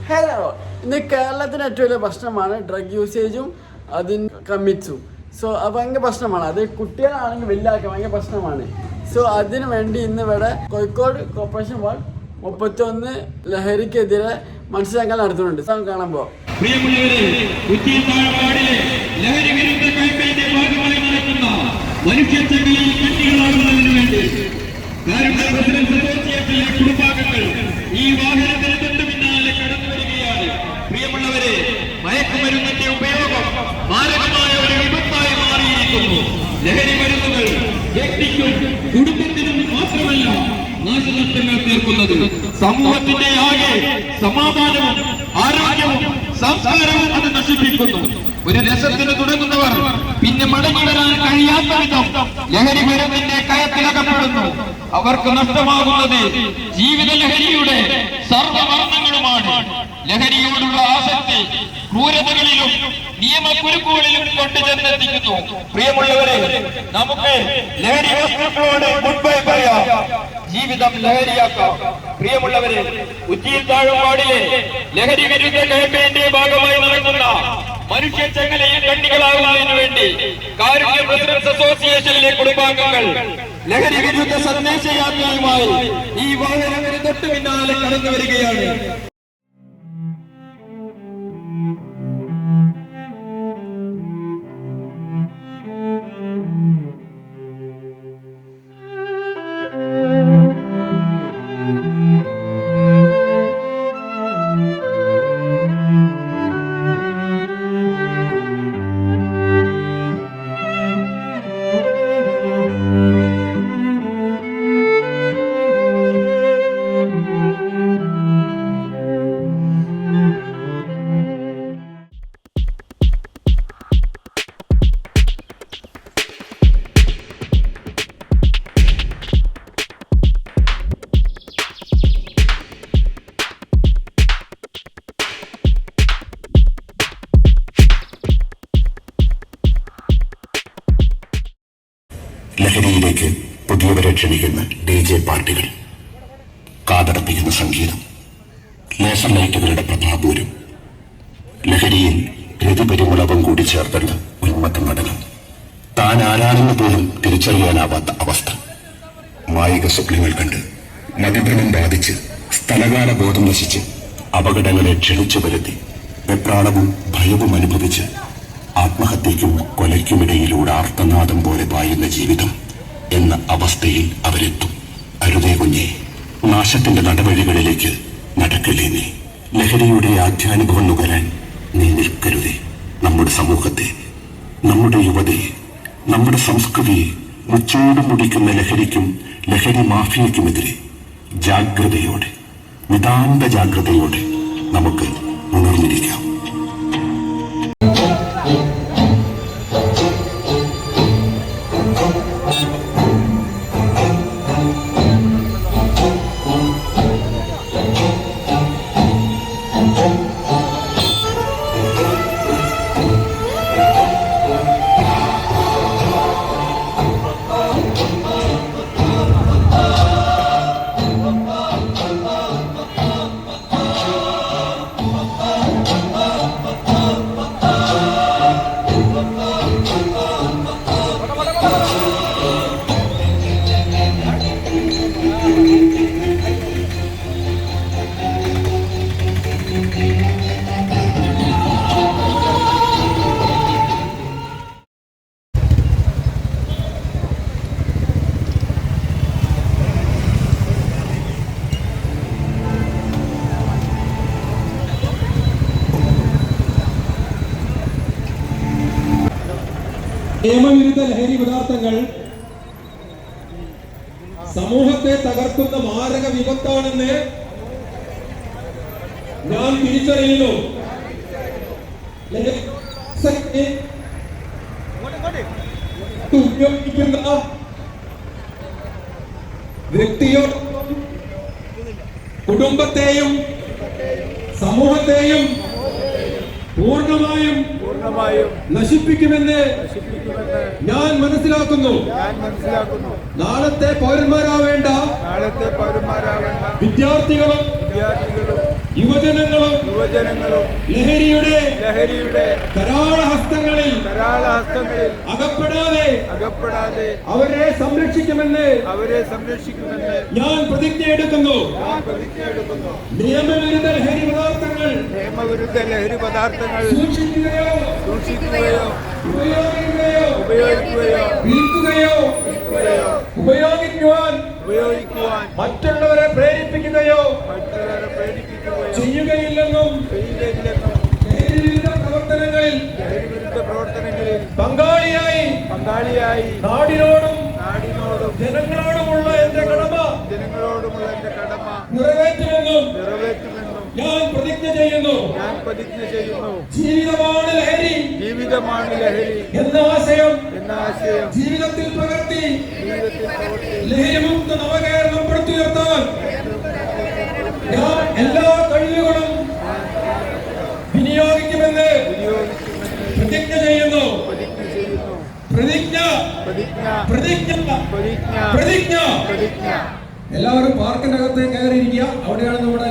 Hello, ഇന്ന് കേരളത്തിന് ഏറ്റവും വലിയ പ്രശ്നമാണ് ഡ്രഗ് യൂസേജും അതിന് കമ്മിറ്റ്സും. സോ അത് ഭയങ്കര പ്രശ്നമാണ്. അത് കുട്ടികളാണെങ്കിൽ വലിയ ആൾക്കാർ ഭയങ്കര പ്രശ്നമാണ്. സോ അതിനു വേണ്ടി ഇന്ന് ഇവിടെ കോഴിക്കോട് കോർപ്പറേഷൻ വാർഡ് 31 ലഹരിക്കെതിരെ മത്സരങ്ങൾ നടത്തുന്നുണ്ട്. കാണാൻ പോവാം. കുടുംബാംഗങ്ങൾ ഈ വാഹനത്തിന് തൊട്ട് പിന്നാലെ കടന്നു വരികയാണ്. പ്രിയമുള്ളവരെ, മയക്കുമരുന്നിന്റെ ഉപയോഗം മാരകമായ ഒരു വിപത്തായി മാറിയിരിക്കുന്നു. ലഹരി മരുന്നുകൾ വ്യക്തിക്കും കുടുംബത്തിനും മാത്രമല്ല നാശനഷ്ടങ്ങൾ തീർക്കുന്നത്, സമൂഹത്തിന്റെ ആകെ സമാധാനവും ആരോഗ്യവും സംസ്കാരവും അത് നശിപ്പിക്കുന്നു. ഒരു രസത്തിന് തുടങ്ങുന്നവർ പിന്നെ മടങ്ങി വരാൻ കഴിയാത്ത വിധം ലഹരി മരുന്നിന്റെ കയത്തിലകപ്പെടുന്നു. അവർക്ക് നഷ്ടമാകുന്നത് ജീവിത ലഹരിയുടെ സർവ്വവർണ്ണങ്ങളുമാണ്. ലഹരിയോടുള്ള ആസക്തി ക്രൂരതകളിലും നിയമക്കുരുക്കുകളിലും കൊണ്ടുചെന്നെത്തിക്കുന്നു. പ്രിയമുള്ളവരെ, നമുക്ക് ലഹരി വസ്തുക്കളോട് ഗുഡ് ബൈ പറയാം, ജീവിതം ലഹരിയാക്കാം. പ്രിയമുള്ളവരെ, ഉച്ചിയിൽ താഴെപ്പാടിലെ ലഹരി വിരുദ്ധ ക്യാമ്പയിന്റെ ഭാഗമായി നടക്കുന്ന മനുഷ്യ ചങ്ങലയിൽ കണ്ണികളാകുന്നതിനു വേണ്ടി കാരുണ്യ പ്രസിഡൻസ് അസോസിയേഷനിലെ കുടുംബാംഗങ്ങൾ ലഹരി വിരുദ്ധ സന്ദേശയാത്രയുമായി ഈ വാഹനത്തിന് തൊട്ടു പിന്നാലെ കടന്നു വരികയാണ്. ലഹരിയിലേക്ക് പുതിയവരെ ക്ഷണിക്കുന്ന DJ പാർട്ടികൾ, കാതടപ്പിക്കുന്ന സംഗീതം, ലേസർ ലൈറ്റുകളുടെ പ്രഭാപൂരം, ലഹരിയിൽ രതിപരിമുളവും കൂടി ചേർത്തുള്ള ഉന്മത്ത നടനം, താൻ ആരാണെന്ന് പോലും തിരിച്ചറിയാനാവാത്ത അവസ്ഥ, മായിക സ്വപ്നങ്ങൾ കണ്ട് മതിഭ്രമം ബാധിച്ച് സ്ഥലകാല ബോധം നശിച്ച് അപകടങ്ങളെ ക്ഷണിച്ചു വരുത്തി വെപ്രാളവും ഭയവും അനുഭവിച്ച് ആത്മഹത്യയ്ക്കും കൊലയ്ക്കുമിടയിലൂടെ ആർത്തനാദം പോലെ പായുന്ന ജീവിതം എന്ന അവസ്ഥയിൽ അവരെത്തും. അരുതേ കുഞ്ഞേ, നാശത്തിന്റെ നടവഴികളിലേക്ക് നടക്കല്ലേ നീ. ലഹരിയുടെ ആദ്യാനുഭവം നുകരാൻ നീ നിൽക്കരുതേ. നമ്മുടെ സമൂഹത്തെ, നമ്മുടെ യുവതയെ, നമ്മുടെ സംസ്കൃതിയെ മുച്ചോട് മുടിക്കുന്ന ലഹരിക്കും ലഹരി മാഫിയയ്ക്കുമെതിരെ ജാഗ്രതയോടെ, നിതാന്ത ജാഗ്രതയോടെ നമുക്ക് ഉണർന്നിരിക്കാം. നിയമവിരുദ്ധ ലഹരി പദാർത്ഥങ്ങൾ സമൂഹത്തെ തകർക്കുന്ന മാരക വിപത്താണെന്ന് ഞാൻ തിരിച്ചറിയുന്നു. ഉപയോഗിക്കുന്ന വ്യക്തിയോടൊപ്പം കുടുംബത്തെയും സമൂഹത്തെയും പൂർണ്ണമായും പൂർണ്ണമായും നശിപ്പിക്കുമെന്ന് നശിപ്പിക്കുമെന്ന് ഞാൻ മനസ്സിലാക്കുന്നു. ഞാൻ മനസ്സിലാക്കുന്നു. നാളത്തെ പൗരന്മാരാവേണ്ട നാളത്തെ പൗരന്മാരാവേണ്ട വിദ്യാർത്ഥികളും വിദ്യാർത്ഥികളും യുവജനങ്ങളും യുവജനങ്ങളും ലഹരിയുടെ കരാളഹസ്തങ്ങളിൽ കരാളഹസ്തങ്ങളിൽ അകപ്പെടാതെ അവരെ സംരക്ഷിക്കുമെന്ന് ഞാൻ പ്രതിജ്ഞയെടുക്കുന്നു. നിയമവിരുദ്ധ ലഹരി പദാർത്ഥങ്ങൾ സൂക്ഷിക്കുകയോ ഉപയോഗിക്കുകയോ വിൽക്കുകയോ ഉപയോഗിക്കുവാൻ മറ്റുള്ളവരെ പ്രേരിപ്പിക്കുകയോ ചെയ്യുകയില്ലെന്നും ലഹരിവിരുദ്ധ പ്രവർത്തനങ്ങളിൽ പങ്കാളിയായി നാടിനോടും ജനങ്ങളോടുമുള്ള എന്റെ കടമ നിറവേറ്റുമെന്നും ഞാൻ പ്രതിജ്ഞ ചെയ്യുന്നു. ജീവിതമാണ് ലഹരി എന്ന ആശയം ജീവിതത്തിൽ പകർത്തി ലഹരിമുക്ത നവകേരളം പടുത്തുയർത്താൻ ഞാൻ എല്ലാ കഴിവുകളും വിനിയോഗിക്കുമെന്ന് പ്രതിജ്ഞ ചെയ്യുന്നു. പ്രതിജ്ഞ. എല്ലാവരും പാർക്കിനകത്ത് കയറിയിരിക്കുക. അവിടെയാണ് നമ്മുടെ